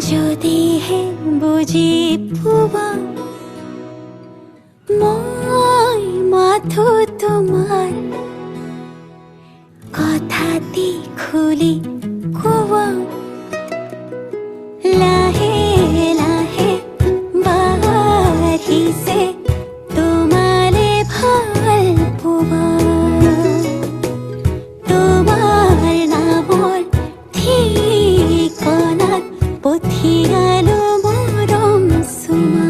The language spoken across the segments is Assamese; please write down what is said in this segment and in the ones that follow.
যদিহে বুজি পোৱা মই মাথো তোমাৰ কথাটি খুলি কোৱা লাহে লাহে বাঢ়িছে তোমাৰে ভাল পোৱা তোমাৰ নামৰ ঠিকনাত পঠিয়ালো মৰম চুমা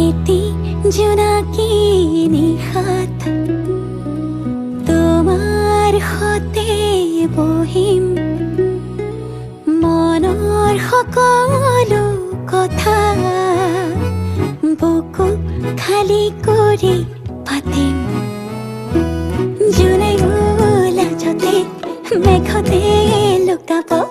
এটি জোনাকী নিশাত তোমাৰ সতে বহিম মনৰ সকলো কথা বুকু খালী কৰি পাতিম জোনাই ওলাজতে মেঘতে লুকাব